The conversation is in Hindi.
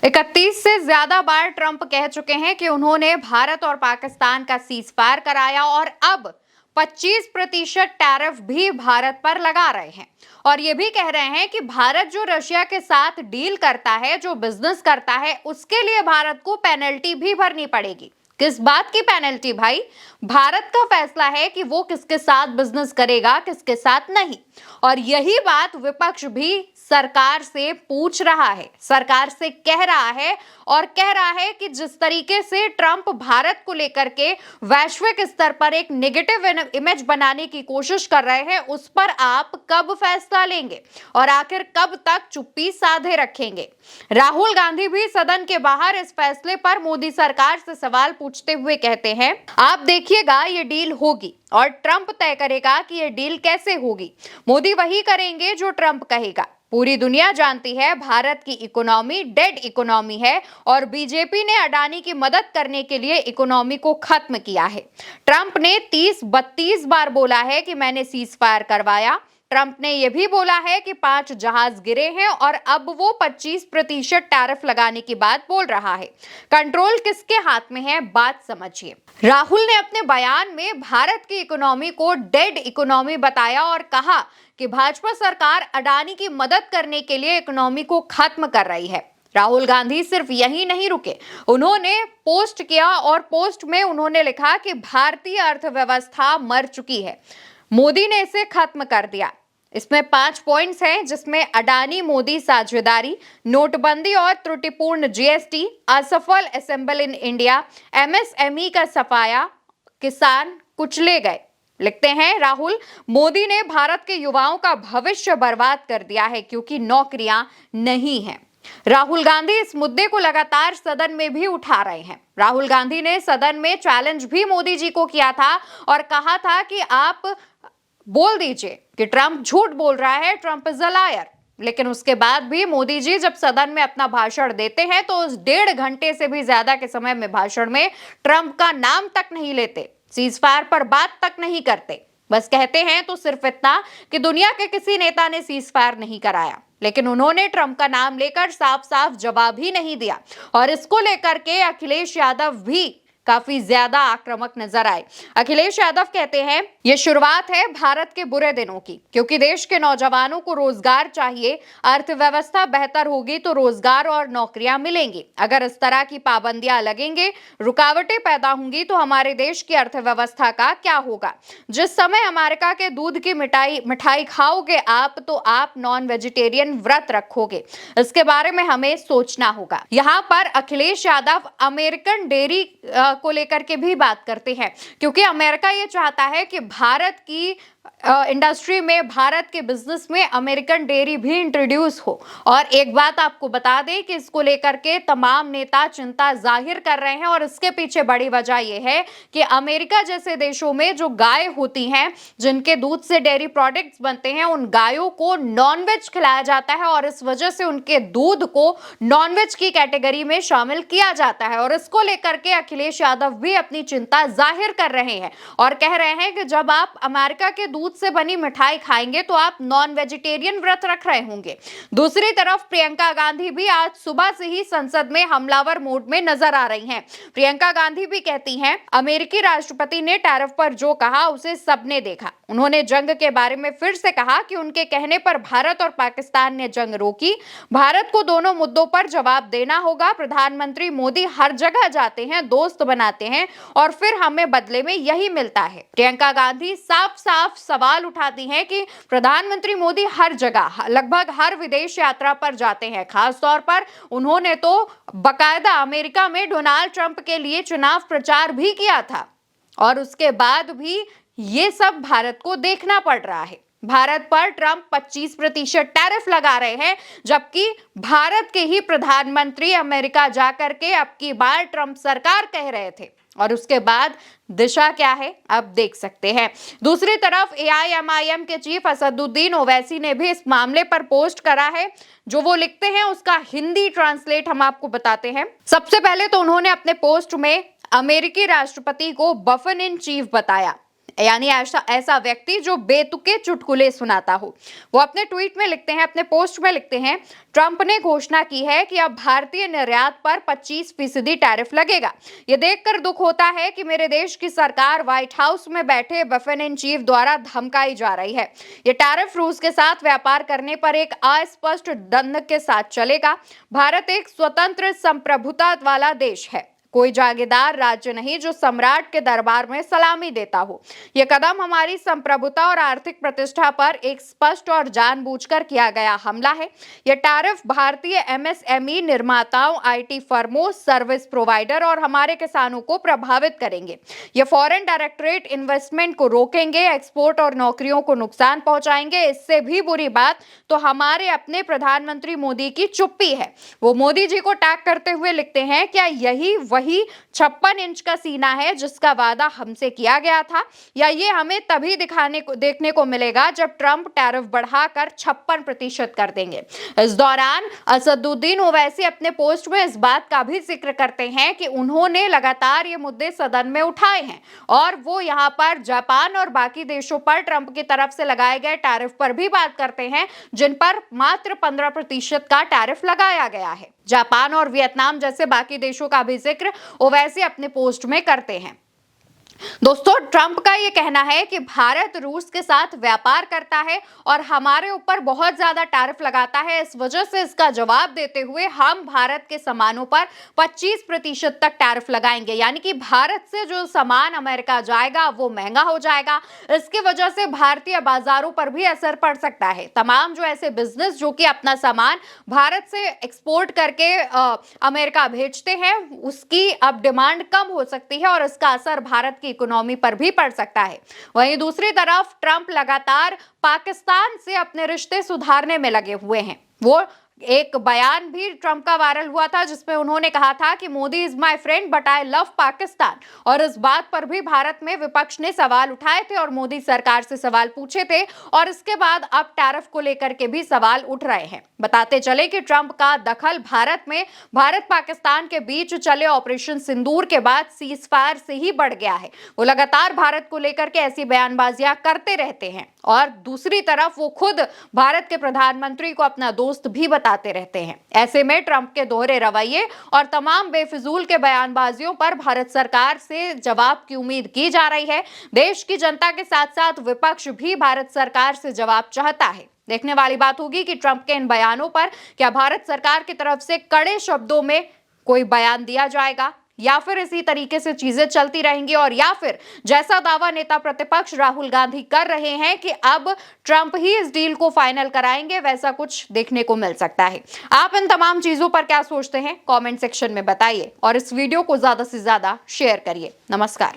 31 से ज्यादा बार ट्रंप कह चुके हैं कि उन्होंने भारत और पाकिस्तान का सीजफायर कराया और अब 25% टैरिफ भी भारत पर लगा रहे हैं। और ये भी कह रहे हैं कि भारत जो रशिया के साथ डील करता है, जो बिजनेस करता है, उसके लिए भारत को पेनल्टी भी भरनी पड़ेगी। किस बात की पेनल्टी भाई? भारत का फैसला है कि वो किसके साथ बिजनेस करेगा, किसके साथ नहीं। और यही बात विपक्ष भी सरकार से पूछ रहा है, सरकार से कह रहा है और कह रहा है कि जिस तरीके से ट्रंप भारत को लेकर के वैश्विक स्तर पर एक नेगेटिव इमेज बनाने की कोशिश कर रहे हैं, उस पर आप कब फैसला लेंगे और आखिर कब तक चुप्पी साधे रखेंगे? राहुल गांधी भी सदन के बाहर इस फैसले पर मोदी सरकार से सवाल पूछते हुए कहते हैं, आप देखिएगा ये डील होगी और ट्रंप तय करेगा कि ये डील कैसे होगी। मोदी वही करेंगे जो ट्रंप कहेगा। पूरी दुनिया जानती है भारत की इकोनॉमी डेड इकोनॉमी है और बीजेपी ने अडानी की मदद करने के लिए इकोनॉमी को खत्म किया है। ट्रंप ने 30-32 बार बोला है कि मैंने सीज फायर करवाया। ट्रंप ने यह भी बोला है कि 5 जहाज गिरे हैं और अब वो 25% टैरिफ लगाने की बात बोल रहा है। कंट्रोल किसके हाथ में है, बात समझिए। राहुल ने अपने बयान में भारत की इकोनॉमी को डेड इकोनॉमी बताया और कहा कि भाजपा सरकार अडानी की मदद करने के लिए इकोनॉमी को खत्म कर रही है। राहुल गांधी सिर्फ यही नहीं रुके, उन्होंने पोस्ट किया और पोस्ट में उन्होंने लिखा कि भारतीय अर्थव्यवस्था मर चुकी है, मोदी ने इसे खत्म कर दिया। इसमें 5 पॉइंट्स हैं, जिसमें अडानी मोदी साझेदारी, नोटबंदी और त्रुटिपूर्ण जीएसटी, असफल असेंबल इन इंडिया, एमएसएमई का सफाया, किसान कुचले गए। लिखते हैं राहुल, मोदी ने भारत के युवाओं का भविष्य बर्बाद कर दिया है क्योंकि नौकरियां नहीं हैं। राहुल गांधी इस मुद्दे को लगातार सदन में भी उठा रहे हैं। राहुल गांधी ने सदन में चैलेंज भी मोदी जी को किया था और कहा था कि आप बोल दीजिए कि ट्रंप झूठ बोल रहा है, ट्रंप इज अ लायर। लेकिन उसके बाद भी मोदी जी जब सदन में अपना भाषण देते हैं तो उस 1.5 घंटे से भी ज्यादा के समय में भाषण में ट्रंप का नाम तक नहीं लेते, सीज फायर पर बात तक नहीं करते। बस कहते हैं तो सिर्फ इतना कि दुनिया के किसी नेता ने सीज फायर नहीं कराया, लेकिन उन्होंने ट्रंप का नाम लेकर साफ साफ जवाब ही नहीं दिया। और इसको लेकर के अखिलेश यादव भी काफी ज्यादा आक्रामक नजर आए। अखिलेश यादव कहते हैं, ये शुरुआत है भारत के बुरे दिनों की, क्योंकि देश के नौजवानों को रोजगार चाहिए, अर्थव्यवस्था बेहतर होगी तो रोजगार और नौकरियां मिलेंगी। अगर इस तरह की पाबंदियां लगेंगे, रुकावटें पैदा होंगी तो हमारे देश की अर्थव्यवस्था का क्या होगा? जिस समय अमेरिका के दूध की मिठाई खाओगे आप, तो आप नॉन वेजिटेरियन व्रत रखोगे। इसके बारे में हमें सोचना होगा। यहाँ पर अखिलेश यादव अमेरिकन डेयरी को लेकर के भी बात करते हैं, क्योंकि अमेरिका ये चाहता है कि भारत की इंडस्ट्री में, भारत के बिजनेस में अमेरिकन डेयरी भी इंट्रोड्यूस हो। और एक बात आपको बता दें कि इसको लेकर के तमाम नेता चिंता जाहिर कर रहे हैं और इसके पीछे बड़ी वजह यह है कि अमेरिका जैसे देशों में जो गाय होती हैं, जिनके दूध से डेयरी प्रोडक्ट्स बनते हैं, उन गायों को नॉनवेज खिलाया जाता है और इस वजह से उनके दूध को नॉनवेज की कैटेगरी में शामिल किया जाता है। और इसको लेकर के अखिलेश यादव भी अपनी चिंता जाहिर कर रहे हैं और कह रहे हैं कि जब आप अमेरिका के दूध से बनी मिठाई खाएंगे तो आप नॉन वेजिटेरियन व्रत रख रहे होंगे। दूसरी तरफ प्रियंका गांधी भी आज सुबह से ही संसद में हमलावर मोड में नजर आ रही हैं। प्रियंका गांधी भी कहती हैं, अमेरिकी राष्ट्रपति ने टैरिफ पर जो कहा उसे सबने देखा। उन्होंने जंग के बारे में फिर से कहा कि उनके कहने पर भारत और पाकिस्तान ने जंग रोकी। भारत को दोनों मुद्दों पर जवाब देना होगा। प्रधानमंत्री मोदी हर जगह जाते हैं, दोस्त बनाते हैं और फिर हमें बदले में यही मिलता है। प्रियंका गांधी साफ साफ सवाल उठाती हैं कि प्रधानमंत्री मोदी हर जगह, लगभग हर विदेश यात्रा पर जाते हैं। खास तौर पर उन्होंने तो बकायदा अमेरिका में डोनाल्ड ट्रंप के लिए चुनाव प्रचार भी किया था और उसके बाद भी ये सब भारत को देखना पड़ रहा है। भारत पर ट्रंप 25% टैरिफ लगा रहे हैं, जबकि भारत के ही प्रधानमंत्री अमेरिका जाकर के अब की बार ट्रंप सरकार कह रहे थे। और उसके बाद दिशा क्या है, अब देख सकते हैं। दूसरी तरफ एआईएमआईएम के चीफ असदुद्दीन ओवैसी ने भी इस मामले पर पोस्ट करा है। जो वो लिखते हैं उसका हिंदी ट्रांसलेट हम आपको बताते हैं। सबसे पहले तो उन्होंने अपने पोस्ट में अमेरिकी राष्ट्रपति को बफन इन चीफ बताया। यानी ऐसा व्यक्ति जो बेतुके चुटकुले सुनाता हो। वो अपने ट्वीट में लिखते हैं, अपने पोस्ट में लिखते हैं, ट्रंप ने घोषणा की है कि अब भारतीय निर्यात पर 25% टैरिफ लगेगा। ये देखकर दुख होता है कि मेरे देश की सरकार व्हाइट हाउस में बैठे बफेन इन चीफ द्वारा धमकाई जा रही है। ये टैरिफ रूस के साथ व्यापार करने पर एक अस्पष्ट दंड के साथ चलेगा। भारत एक स्वतंत्र संप्रभुता वाला देश है, कोई जागीरदार राज्य नहीं जो सम्राट के दरबार में सलामी देता हो। यह कदम हमारी संप्रभुता और आर्थिक प्रतिष्ठा पर एक स्पष्ट और जानबूझकर किया गया हमला है। यह टैरिफ भारतीय एमएसएमई निर्माताओं, आईटी फर्मों, सर्विस प्रोवाइडर और हमारे किसानों को प्रभावित करेंगे। यह फॉरेन डायरेक्ट इन्वेस्टमेंट को रोकेंगे, एक्सपोर्ट और नौकरियों को नुकसान पहुंचाएंगे। इससे भी बुरी बात तो हमारे अपने प्रधानमंत्री मोदी की चुप्पी है। वो मोदी जी को टैग करते हुए लिखते हैं, क्या यही वही 56 इंच का सीना है जिसका वादा हमसे किया गया था, या ये हमें तभी देखने को मिलेगा जब ट्रंप टैरिफ बढ़ाकर 56% कर देंगे। इस दौरान असदुद्दीन ओवैसी अपने पोस्ट में इस बात का भी जिक्र करते हैं कि उन्होंने लगातार ये मुद्दे सदन में उठाए हैं और वो यहाँ पर जापान और बाकी देशों पर ट्रंप की तरफ से लगाए गए टैरिफ पर भी बात करते हैं, जिन पर मात्र 15% का टैरिफ लगाया गया है। जापान और वियतनाम जैसे बाकी देशों का भी जिक्र ओवैसी अपने पोस्ट में करते हैं। दोस्तों, ट्रंप का यह कहना है कि भारत रूस के साथ व्यापार करता है और हमारे ऊपर बहुत ज्यादा टैरिफ लगाता है। इस वजह से इसका जवाब देते हुए हम भारत के सामानों पर 25% तक टैरिफ लगाएंगे, यानी कि भारत से जो सामान अमेरिका जाएगा वो महंगा हो जाएगा। इसकी वजह से भारतीय बाजारों पर भी असर पड़ सकता है। तमाम जो ऐसे बिजनेस जो कि अपना सामान भारत से एक्सपोर्ट करके अमेरिका भेजते हैं, उसकी अब डिमांड कम हो सकती है और इसका असर भारत की इकोनॉमी पर भी पड़ सकता है। वहीं दूसरी तरफ ट्रंप लगातार पाकिस्तान से अपने रिश्ते सुधारने में लगे हुए हैं। वो एक बयान भी ट्रंप का वायरल हुआ था जिसमें उन्होंने कहा था कि Modi is my friend but I love Pakistan, और इस बात पर भी भारत में विपक्ष ने सवाल उठाए थे और मोदी सरकार से सवाल पूछे थे, और इसके बाद अब टैरिफ को लेकर के भी सवाल उठ रहे हैं। बताते चले कि ट्रंप का दखल भारत पाकिस्तान के बीच चले ऑपरेशन सिंदूर के बाद सीज फायर से ही बढ़ गया है। वो लगातार भारत को लेकर के ऐसी बयानबाजियां करते रहते हैं और दूसरी तरफ वो खुद भारत के प्रधानमंत्री को अपना दोस्त भी बताते रहते हैं। ऐसे में ट्रंप के दोहरे रवैये और तमाम बेफिजूल के बयानबाजियों पर भारत सरकार से जवाब की उम्मीद की जा रही है। देश की जनता के साथ साथ विपक्ष भी भारत सरकार से जवाब चाहता है। देखने वाली बात होगी कि ट्रंप के इन बयानों पर क्या भारत सरकार की तरफ से कड़े शब्दों में कोई बयान दिया जाएगा, या फिर इसी तरीके से चीजें चलती रहेंगी, और या फिर जैसा दावा नेता प्रतिपक्ष राहुल गांधी कर रहे हैं कि अब ट्रंप ही इस डील को फाइनल कराएंगे, वैसा कुछ देखने को मिल सकता है। आप इन तमाम चीजों पर क्या सोचते हैं, कमेंट सेक्शन में बताइए और इस वीडियो को ज्यादा से ज्यादा शेयर करिए। नमस्कार।